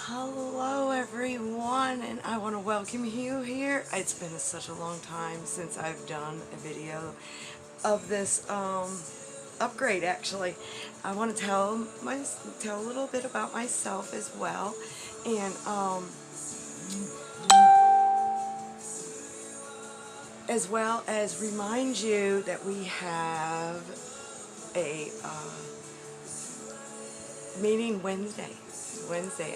Hello everyone, and I want to welcome you here. It's been such a long time since I've done a video of this upgrade. Actually, I want to tell a little bit about myself as well, and as well as remind you that we have a meeting Wednesday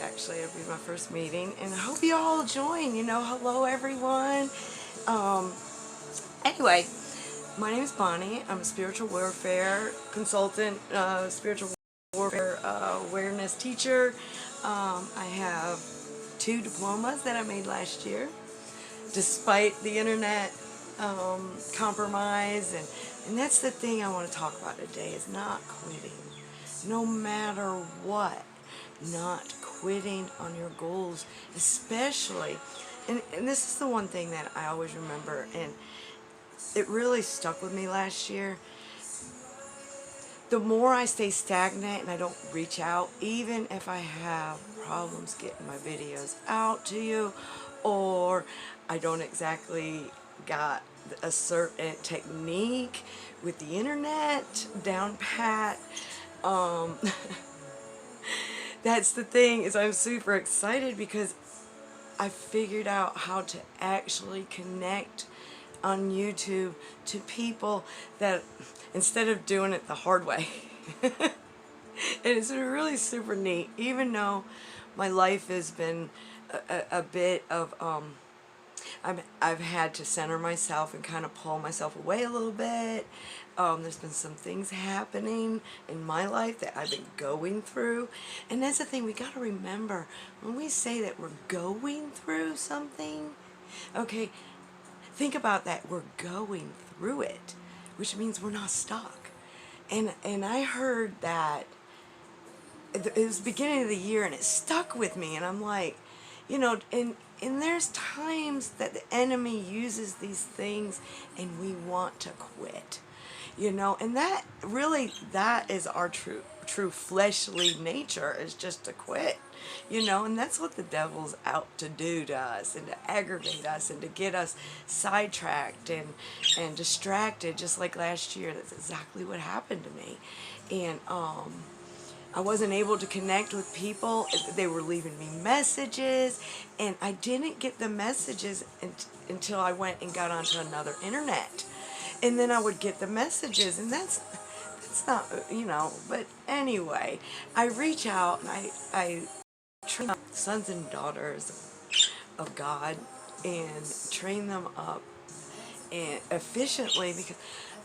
actually. It'll be my first meeting, and I hope you all join. Hello everyone. Anyway, my name is Bonnie. I'm a spiritual warfare consultant, spiritual warfare awareness teacher. I have 2 diplomas that I made last year, despite the internet compromise, and that's the thing I want to talk about today, is not quitting. No matter what, not quitting on your goals, especially, and this is the one thing that I always remember, and it really stuck with me last year. The more I stay stagnant and I don't reach out, even if I have problems getting my videos out to you, or I don't exactly got a certain technique with the internet down pat, that's the thing, is I'm super excited because I figured out how to actually connect on YouTube to people that, instead of doing it the hard way. And it's been really super neat, even though my life has been a bit of I've had to center myself and kind of pull myself away a little bit. There's been some things happening in my life that I've been going through. And that's the thing, we got to remember, when we say that we're going through something, okay, think about that. We're going through it, which means we're not stuck. And I heard that, it was the beginning of the year, and it stuck with me, and I'm like, and there's times that the enemy uses these things and we want to quit, and that is our true fleshly nature, is just to quit, and that's what the devil's out to do to us, and to aggravate us, and to get us sidetracked and distracted, just like last year. That's exactly what happened to me. And I wasn't able to connect with people. They were leaving me messages, and I didn't get the messages until I went and got onto another internet. And then I would get the messages, and that's not, but anyway, I reach out and I train up sons and daughters of God, and train them up and efficiently,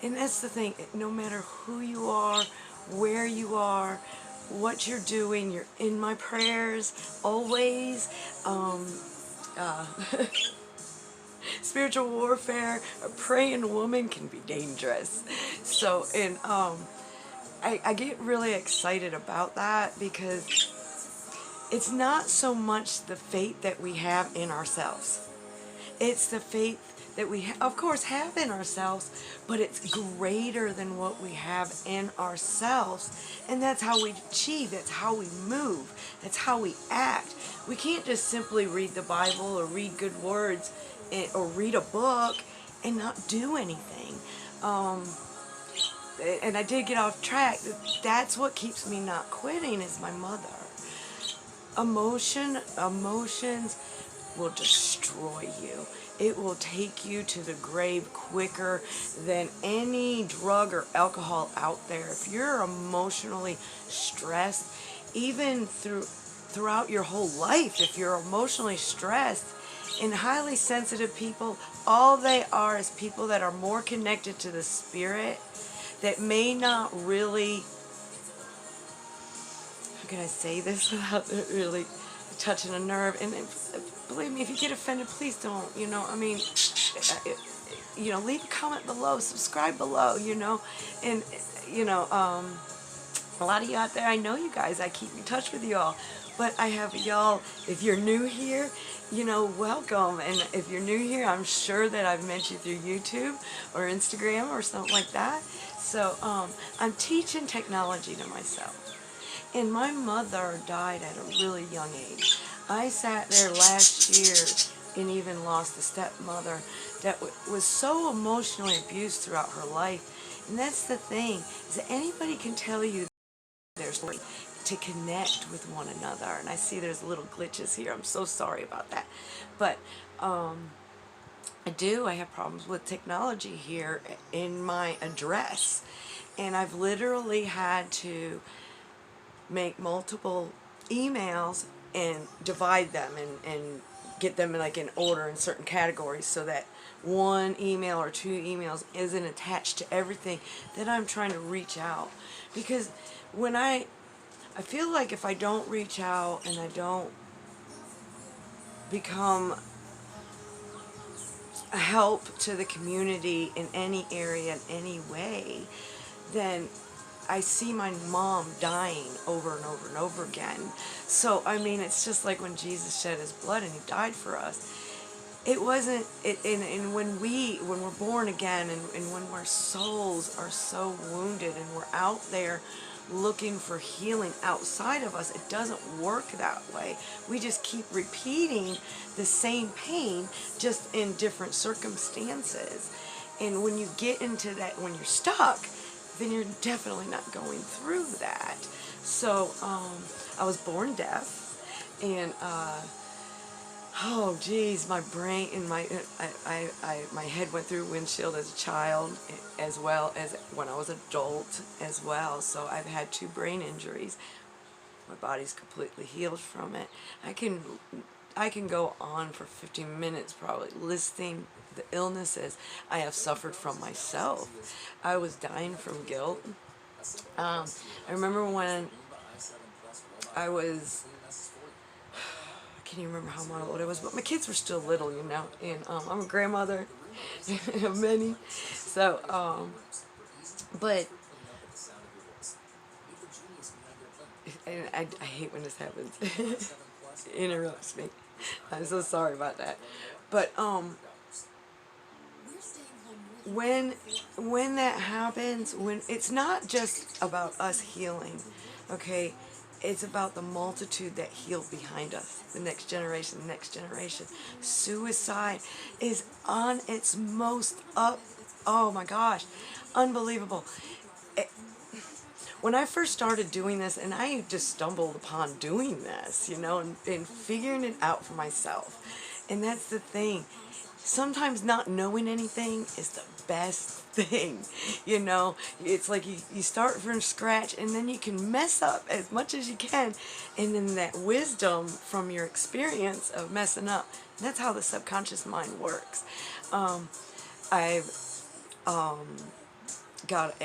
and that's the thing, no matter who you are, where you are, what you're doing, you're in my prayers always. Spiritual warfare, a praying woman can be dangerous. So, and I get really excited about that, because it's not so much the faith that we have in ourselves. It's the faith that we, of course, have in ourselves, but it's greater than what we have in ourselves. And that's how we achieve, that's how we move, that's how we act. We can't just simply read the Bible or read good words or read a book and not do anything. And I did get off track. That's what keeps me not quitting, is my mother. Emotions will destroy you. It will take you to the grave quicker than any drug or alcohol out there. If you're emotionally stressed, even throughout your whole life, if you're emotionally stressed, and highly sensitive people, all they are is people that are more connected to the spirit, that may not really, how can I say this without really touching a nerve? And believe me, if you get offended, please don't, leave a comment below, subscribe below, and, a lot of you out there, I know you guys, I keep in touch with y'all, but I have y'all, if you're new here, welcome, and if you're new here, I'm sure that I've met you through YouTube or Instagram or something like that. So, I'm teaching technology to myself. And my mother died at a really young age. I sat there last year and even lost a stepmother that was so emotionally abused throughout her life. And that's the thing, is that anybody can tell you their story to connect with one another. And I see there's little glitches here. I'm so sorry about that. But I have problems with technology here in my address. And I've literally had to make multiple emails and divide them and get them like in order in certain categories so that one email or two emails isn't attached to everything that I'm trying to reach out. Because when I feel like if I don't reach out and I don't become a help to the community in any area, in any way, then I see my mom dying over and over and over again. So, I mean, it's just like when Jesus shed his blood and he died for us. It wasn't, and when we're born again and when our souls are so wounded and we're out there looking for healing outside of us, it doesn't work that way. We just keep repeating the same pain, just in different circumstances. And when you get into that, when you're stuck, then you're definitely not going through that. So, I was born deaf, and oh geez, my brain and my head went through windshield as a child, as well as when I was adult as well. So I've had 2 brain injuries. My body's completely healed from it. I can go on for 15 minutes probably listing the illnesses I have suffered from myself. I was dying from guilt. I remember when I was, I can't even remember how old I was, but my kids were still little, you know, and I'm a grandmother of many, so, but, and I hate when this happens. It interrupts me. I'm so sorry about that. But, when that happens, when it's not just about us healing, okay, it's about the multitude that healed behind us, the next generation, the next generation. Suicide is on its most up, oh my gosh, unbelievable. When I first started doing this, and I just stumbled upon doing this, you know, and figuring it out for myself. And that's the thing. Sometimes not knowing anything is the best thing, you know. It's like you start from scratch, and then you can mess up as much as you can, and then that wisdom from your experience of messing up, that's how the subconscious mind works. I've got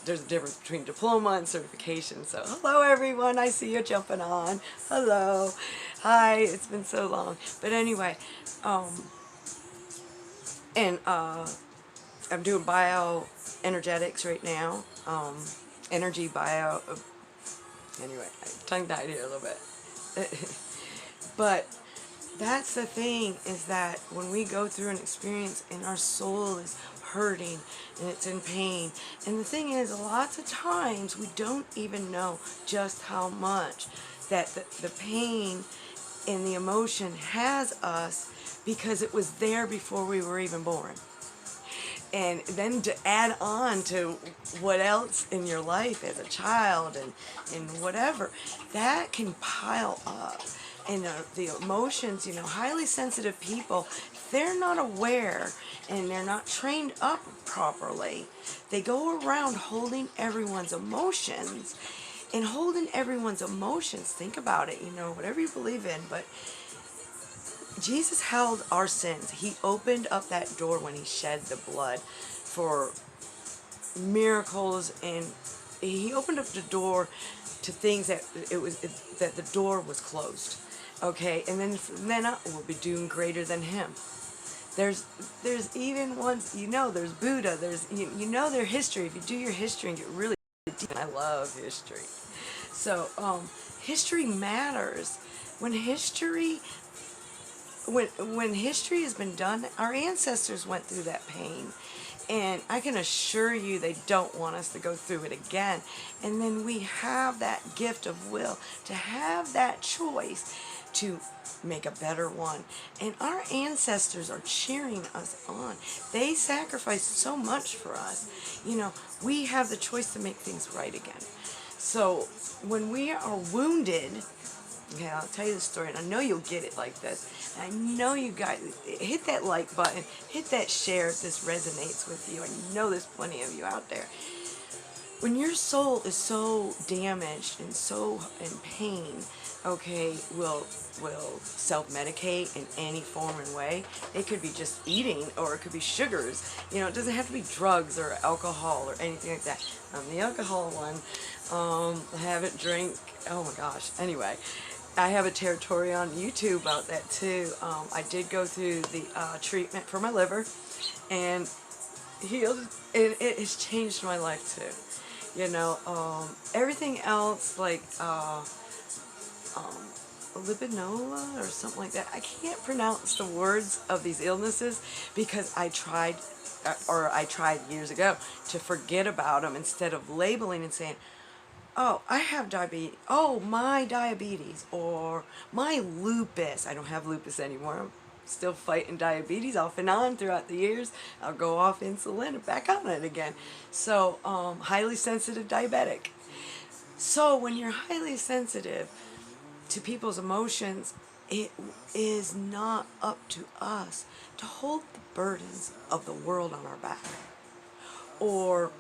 there's a difference between diploma and certification. So hello everyone, I see you jumping on. Hello. Hi, it's been so long. But anyway, and I'm doing bioenergetics right now. Energy bio, anyway, I tongue-tied here a little bit. But that's the thing, is that when we go through an experience and our soul is hurting and it's in pain, and the thing is, lots of times we don't even know just how much that the pain and the emotion has us, because it was there before we were even born. And then to add on to what else in your life as a child and whatever, that can pile up. And the emotions, you know, highly sensitive people, they're not aware and they're not trained up properly. They go around holding everyone's emotions. And holding everyone's emotions, think about it, you know, whatever you believe in, but Jesus held our sins. He opened up that door when he shed the blood for miracles, and he opened up the door to things that that the door was closed. Okay, and then from then on, we'll be doing greater than him. There's even ones, you know, there's Buddha, there's, you know their history. If you do your history and get really deep, I love history. So, history matters. When history has been done, our ancestors went through that pain, And I can assure you they don't want us to go through it again. And then we have that gift of will to have that choice to make a better one. And our ancestors are cheering us on. They sacrificed so much for us. You know, we have the choice to make things right again. So when we are wounded, okay, I'll tell you the story, and I know you'll get it like this. I know you guys, hit that like button, hit that share if this resonates with you. I know there's plenty of you out there. When your soul is so damaged and so in pain, okay, will self-medicate in any form and way. It could be just eating, or it could be sugars. You know, it doesn't have to be drugs or alcohol or anything like that. The alcohol one, I haven't drank, oh my gosh, anyway. I have a territory on YouTube about that too. I did go through the treatment for my liver, and healed, and it has changed my life too. You know, everything else, like lipinola or something like that. I can't pronounce the words of these illnesses because I tried years ago to forget about them instead of labeling and saying, oh, I have diabetes, oh, my diabetes, or my lupus. I don't have lupus anymore. I'm still fighting diabetes off and on throughout the years. I'll go off insulin and back on it again. So, highly sensitive diabetic. So when you're highly sensitive to people's emotions, it is not up to us to hold the burdens of the world on our back. Or,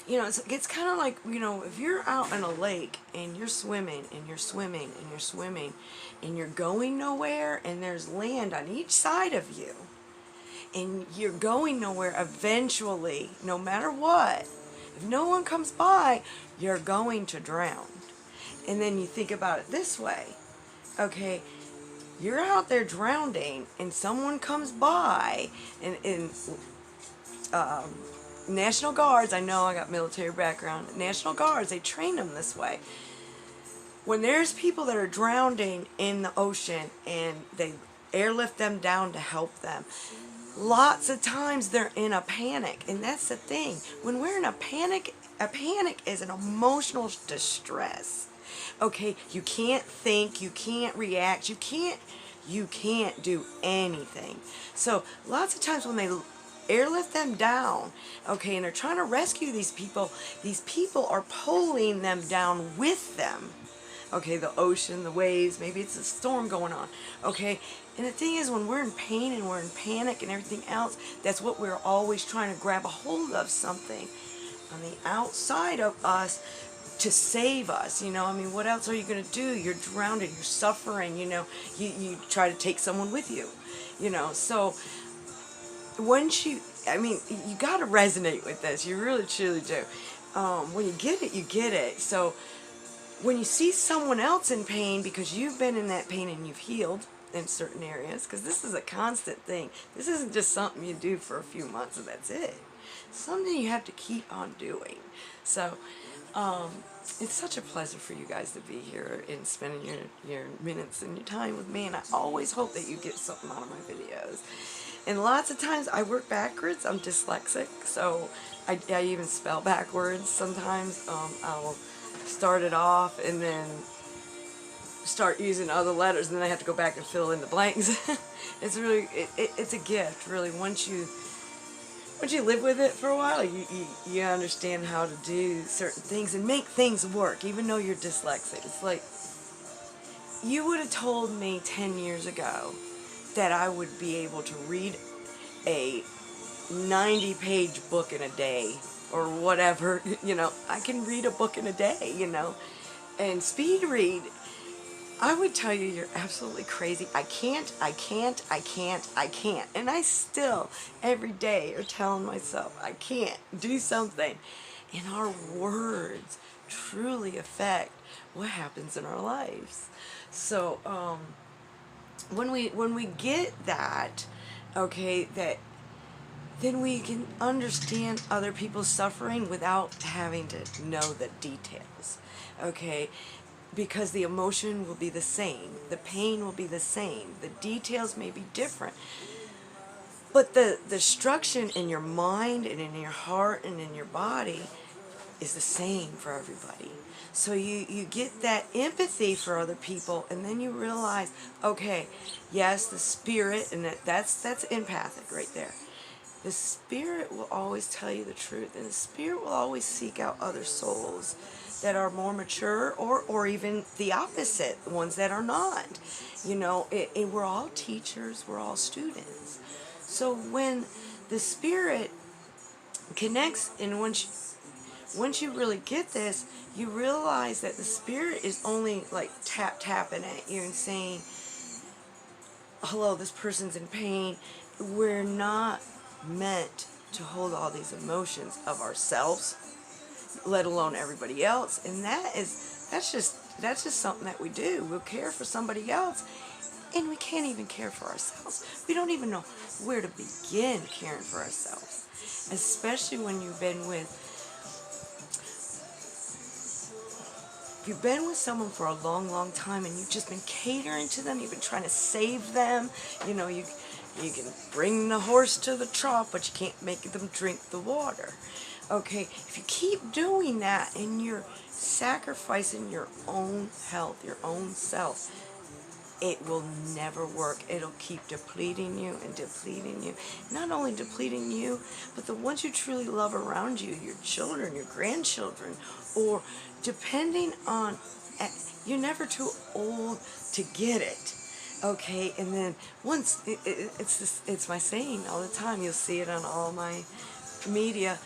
you know, it's kind of like, you know, if you're out in a lake and you're swimming and you're swimming and you're swimming and you're going nowhere and there's land on each side of you and you're going nowhere eventually, no matter what, if no one comes by, you're going to drown. And then you think about it this way, okay, you're out there drowning and someone comes by and National Guards, I know I got military background, National Guards, they train them this way. When there's people that are drowning in the ocean and they airlift them down to help them, lots of times they're in a panic. And that's the thing, when we're in a panic is an emotional distress. Okay, you can't think, you can't react, you can't do anything. So lots of times when they airlift them down, okay, and they're trying to rescue these people are pulling them down with them. Okay, the ocean, the waves, maybe it's a storm going on. Okay, and the thing is, when we're in pain and we're in panic and everything else, that's what we're always trying to grab a hold of, something on the outside of us to save us. You know, I mean, what else are you going to do? You're drowned, you're suffering, you know, you try to take someone with you, you know. So once you got to resonate with this, you really truly do. When you get it, you get it. So when you see someone else in pain, because you've been in that pain and you've healed in certain areas, because this is a constant thing, this isn't just something you do for a few months and that's it. It's something you have to keep on doing. So it's such a pleasure for you guys to be here and spending your minutes and your time with me, and I always hope that you get something out of my videos. And lots of times I work backwards. I'm dyslexic, so I even spell backwards sometimes. I'll start it off and then start using other letters, and then I have to go back and fill in the blanks. It's really, it's a gift, really. Once you live with it for a while, you understand how to do certain things and make things work, even though you're dyslexic. It's like, you would have told me 10 years ago that I would be able to read a 90-page book in a day or whatever. You know, I can read a book in a day, you know, and speed read. I would tell you you're absolutely crazy. I can't. And I still, every day, are telling myself I can't do something. And our words truly affect what happens in our lives. So, when we get that, okay, then we can understand other people's suffering without having to know the details, okay? Because the emotion will be the same, the pain will be the same, the details may be different, But the destruction in your mind and in your heart and in your body is the same for everybody. So you get that empathy for other people, and then you realize, okay, yes, the spirit, and that's empathic right there. The spirit will always tell you the truth, and the spirit will always seek out other souls that are more mature, or even the opposite, ones that are not. You know, we're all teachers, we're all students. So when the spirit connects, and once you really get this, you realize that the spirit is only like tapping at you and saying, hello, this person's in pain. We're not meant to hold all these emotions of ourselves, let alone everybody else. And that's just something that we do. We'll care for somebody else, and we can't even care for ourselves. We don't even know where to begin caring for ourselves, especially when you've been with someone for a long, long time, and you've just been catering to them. You've been trying to save them. You know, you can bring the horse to the trough, but you can't make them drink the water. Okay, if you keep doing that and you're sacrificing your own health, your own self, it will never work. It'll keep depleting you and depleting you. Not only depleting you, but the ones you truly love around you, your children, your grandchildren, or depending on, you're never too old to get it. Okay, and then once, it's my saying all the time, you'll see it on all my media,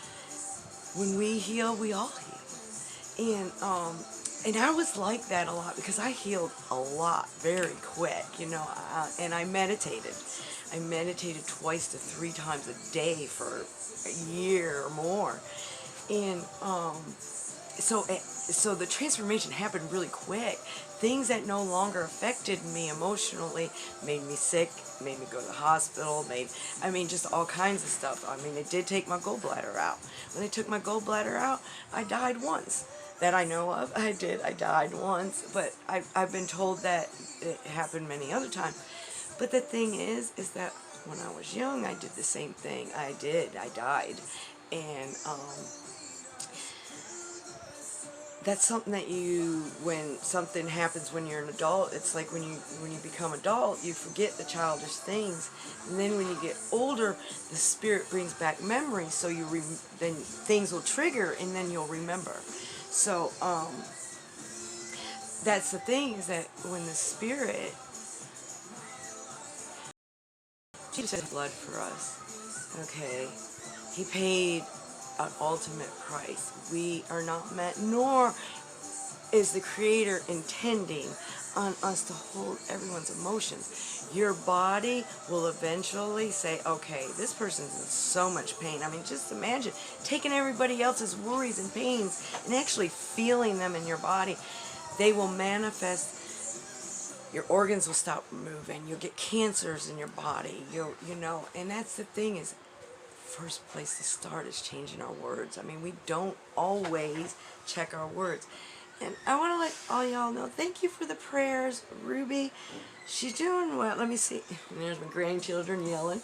when we heal, we all heal. And I was like that a lot, because I healed a lot very quick, you know, and I meditated. I meditated 2 to 3 times a day for a year or more. And so the transformation happened really quick. Things that no longer affected me emotionally made me sick, made me go to the hospital, just all kinds of stuff. I mean, they did take my gallbladder out. When they took my gallbladder out, I died once. That I know of, I died once, but I've been told that it happened many other times. But the thing is that when I was young, I did the same thing. I died. And that's something that when something happens when you're an adult, it's like when you become adult, you forget the childish things, and then when you get older, the spirit brings back memories, so then things will trigger, and then you'll remember. So that's the thing, is that when the spirit, Jesus shed blood for us, okay, he paid an ultimate price. We are not meant, nor is the Creator intending on us to hold everyone's emotions. Your body will eventually say, okay, this person's in so much pain. I mean, just imagine taking everybody else's worries and pains and actually feeling them in your body. They will manifest. Your organs will stop moving. You'll get cancers in your body. And that's the thing, is first place to start is changing our words. I mean, we don't always check our words. And I want to let all y'all know, thank you for the prayers. Ruby, she's doing well. Let me see. And there's my grandchildren yelling,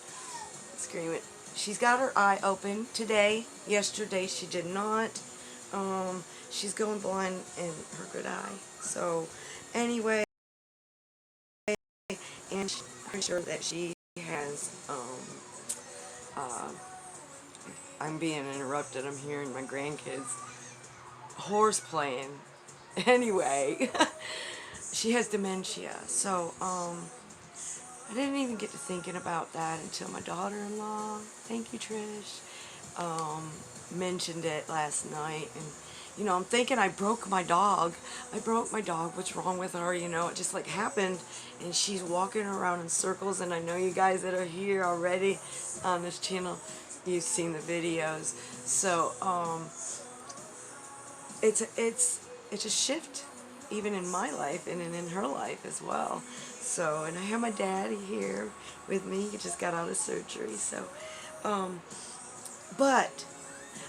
screaming. She's got her eye open today. Yesterday she did not. She's going blind in her good eye. So anyway, and I'm pretty sure that she has, I'm being interrupted. I'm hearing my grandkids horse playing. Anyway, she has dementia. So, I didn't even get to thinking about that until my daughter-in-law, thank you Trish, mentioned it last night. And I'm thinking I broke my dog. What's wrong with her? It just like happened. And she's walking around in circles. And I know you guys that are here already on this channel, you've seen the videos. So, it's a shift, even in my life and in her life as well. So, and I have my daddy here with me. He just got out of surgery. So, but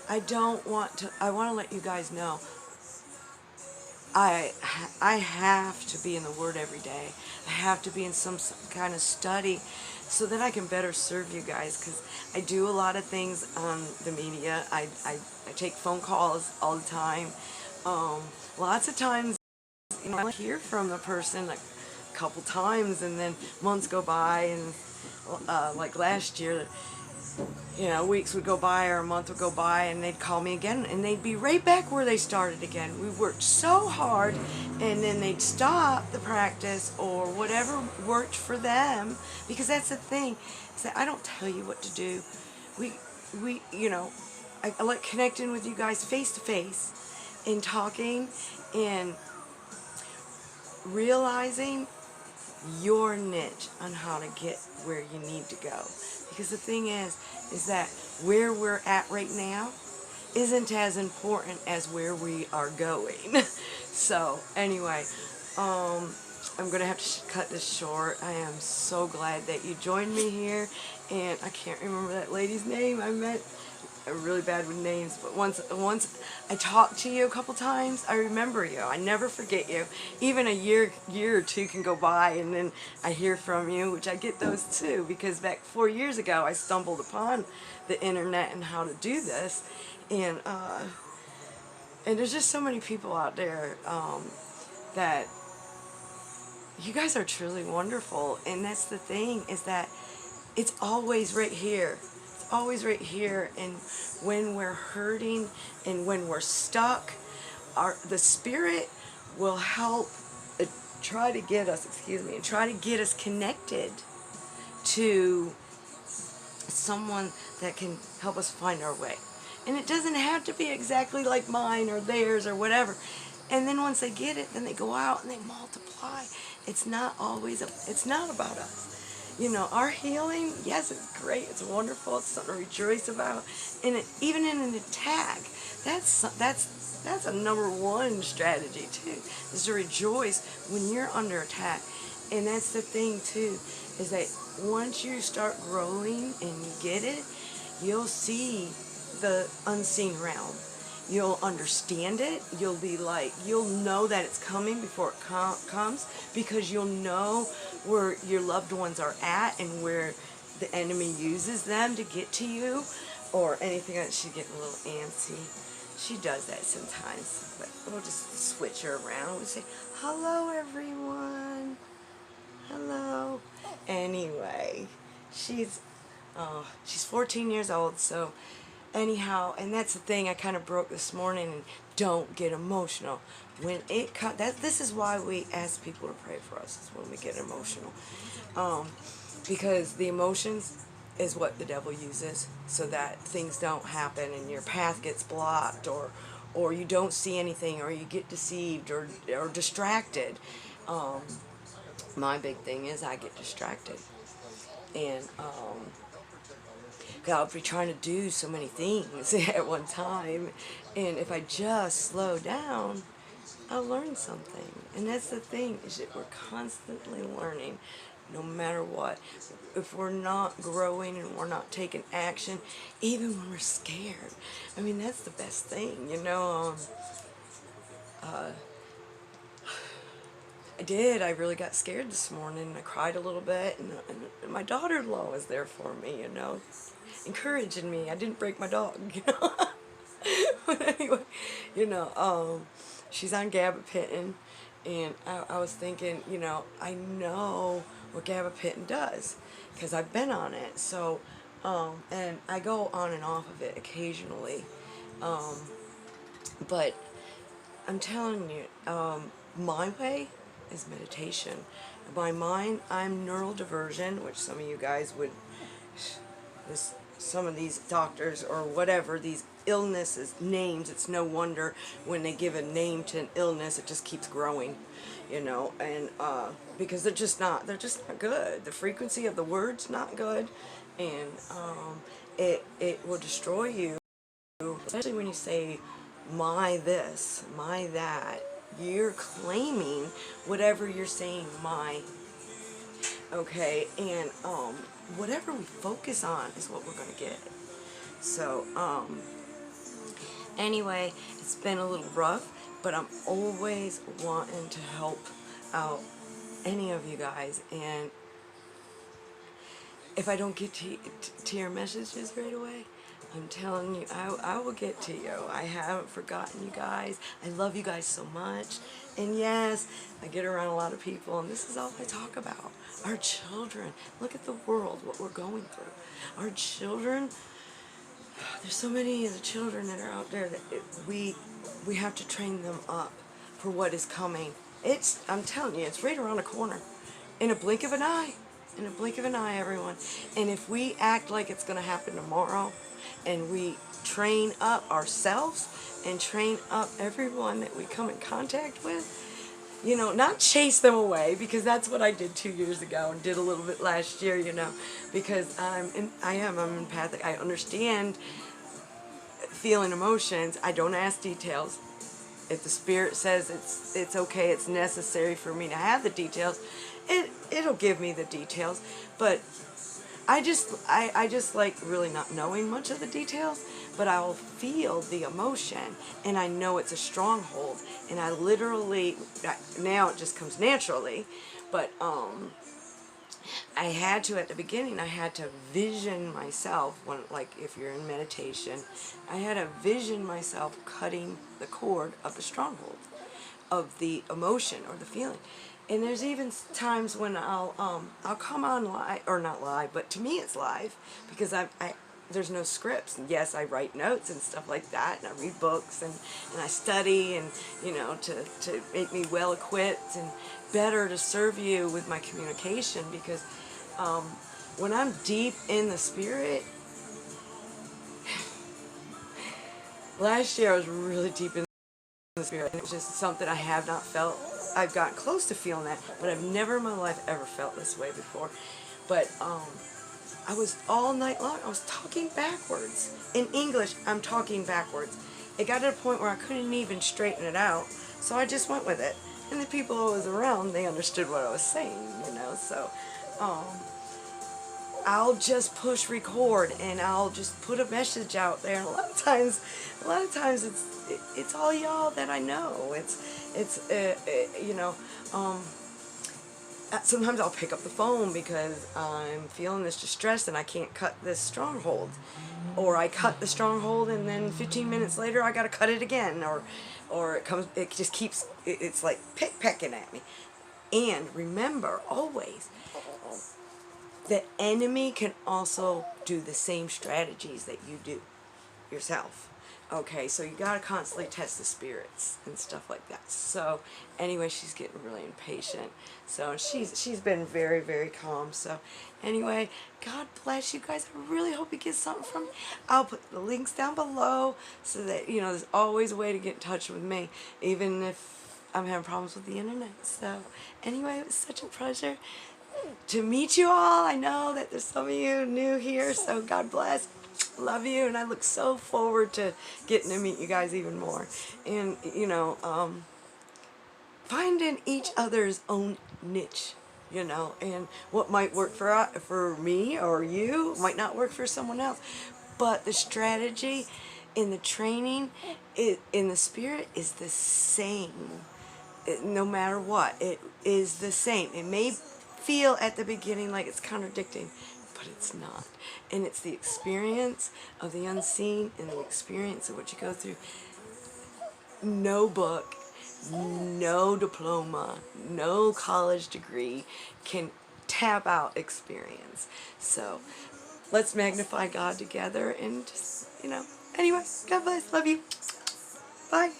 I want to let you guys know, I have to be in the Word every day. I have to be in some kind of study so that I can better serve you guys, because I do a lot of things on the media. I take phone calls all the time. Lots of times, I hear from the person like a couple times, and then months go by, and like last year, weeks would go by or a month would go by, and they'd call me again, and they'd be right back where they started again. We worked so hard, and then they'd stop the practice or whatever worked for them, because that's the thing, is that I don't tell you what to do. I like connecting with you guys face to face and talking and realizing your niche on how to get where you need to go. Because the thing is that where we're at right now isn't as important as where we are going. So anyway, I'm gonna have to cut this short. I am so glad that you joined me here, and I can't remember that lady's name. I'm really bad with names, but once I talked to you a couple times, I remember you. I never forget you. Even a year or two can go by, and then I hear from you, which I get those too, because back 4 years ago I stumbled upon the internet and how to do this, and there's just so many people out there that you guys are truly wonderful. And that's the thing, is that it's always right here. It's always right here. And when we're hurting and when we're stuck, the Spirit will help try to get us connected to someone that can help us find our way. And it doesn't have to be exactly like mine or theirs or whatever. And then once they get it, then they go out and they multiply. It's not about us. Our healing, yes, it's great, it's wonderful, it's something to rejoice about. And even in an attack, that's a number one strategy too, is to rejoice when you're under attack. And that's the thing too, is that once you start growing and you get it, you'll see the unseen realm. You'll understand it. You'll know that it's coming before it comes, because you'll know where your loved ones are at and where the enemy uses them to get to you or anything. She's getting a little antsy. She does that sometimes, but we'll just switch her around. We'll say, hello everyone. Hello. Anyway, she's 14 years old, so anyhow, and that's the thing I kind of broke this morning. And don't get emotional when it comes. This is why we ask people to pray for us, is when we get emotional, because the emotions is what the devil uses so that things don't happen and your path gets blocked, or you don't see anything, or you get deceived or distracted. My big thing is I get distracted, and I'll be trying to do so many things at one time, and if I just slow down, I'll learn something. And that's the thing, is that we're constantly learning, no matter what. If we're not growing and we're not taking action, even when we're scared, that's the best thing, I really got scared this morning. I cried a little bit, and my daughter-in-law was there for me, encouraging me. I didn't break my dog, But anyway, she's on gabapentin, and I was thinking, I know what gabapentin does, because I've been on it. So, and I go on and off of it occasionally, but I'm telling you, my way is meditation. By mine, I'm neural diversion, which some of you guys would, some of these doctors or whatever, these illnesses, names, it's no wonder when they give a name to an illness, it just keeps growing, and because they're just not good. The frequency of the word's not good, and it will destroy you, especially when you say my this, my that. You're claiming whatever you're saying, my. Okay, and whatever we focus on is what we're going to get. So, anyway, it's been a little rough, but I'm always wanting to help out any of you guys. And if I don't get to your messages right away, I'm telling you, I will get to you. I haven't forgotten you guys. I love you guys so much. And yes, I get around a lot of people, and this is all I talk about. Our children. Look at the world, what we're going through. Our children, there's so many of the children that are out there that we have to train them up for what is coming. I'm telling you, it's right around the corner. In a blink of an eye. In a blink of an eye, everyone. And if we act like it's going to happen tomorrow, and we train up ourselves and train up everyone that we come in contact with, you know, not chase them away, because that's what I did 2 years ago and did a little bit last year, you know, because I'm empathic. I understand feeling emotions. I don't ask details. If the Spirit says it's okay, it's necessary for me to have the details, it'll give me the details. But I just like really not knowing much of the details, but I'll feel the emotion, and I know it's a stronghold, and I literally, now it just comes naturally, but I had to, at the beginning, I had to vision myself, when, like if you're in meditation, I had to vision myself cutting the cord of the stronghold, of the emotion or the feeling. And there's even times when I'll come on live, or not live, but to me it's live, because there's no scripts. And yes, I write notes and stuff like that, and I read books, and I study, and you know, to make me well equipped and better to serve you with my communication, because when I'm deep in the Spirit, last year I was really deep in the Spirit, and it was just something I have not felt. I've gotten close to feeling that, but I've never in my life ever felt this way before. But I was all night long, I was talking backwards. In English, I'm talking backwards. It got to the point where I couldn't even straighten it out, so I just went with it. And the people who was around, they understood what I was saying, you know, so I'll just push record, and I'll just put a message out there. And a lot of times it's all y'all that I know. It's you know, sometimes I'll pick up the phone because I'm feeling this distress and I can't cut this stronghold, or I cut the stronghold and then 15 minutes later I gotta cut it again, or it just keeps, it's like pecking at me. And remember always, the enemy can also do the same strategies that you do yourself. Okay, so you gotta constantly test the spirits and stuff like that. So anyway, she's getting really impatient. So she's been very, very calm. So anyway, God bless you guys. I really hope you get something from me. I'll put the links down below so that, you know, there's always a way to get in touch with me, even if I'm having problems with the internet. So anyway, it was such a pleasure to meet you all. I know that there's some of you new here, so God bless. Love you, and I look so forward to getting to meet you guys even more. And, you know, finding each other's own niche, you know, and what might work for me or you might not work for someone else. But the strategy in the training, in the Spirit, is the same. No matter what, it is the same. It may feel at the beginning like it's contradicting, but it's not. And it's the experience of the unseen and the experience of what you go through. No book, no diploma, no college degree can tap out experience. So let's magnify God together and just, you know, anyway, God bless. Love you. Bye.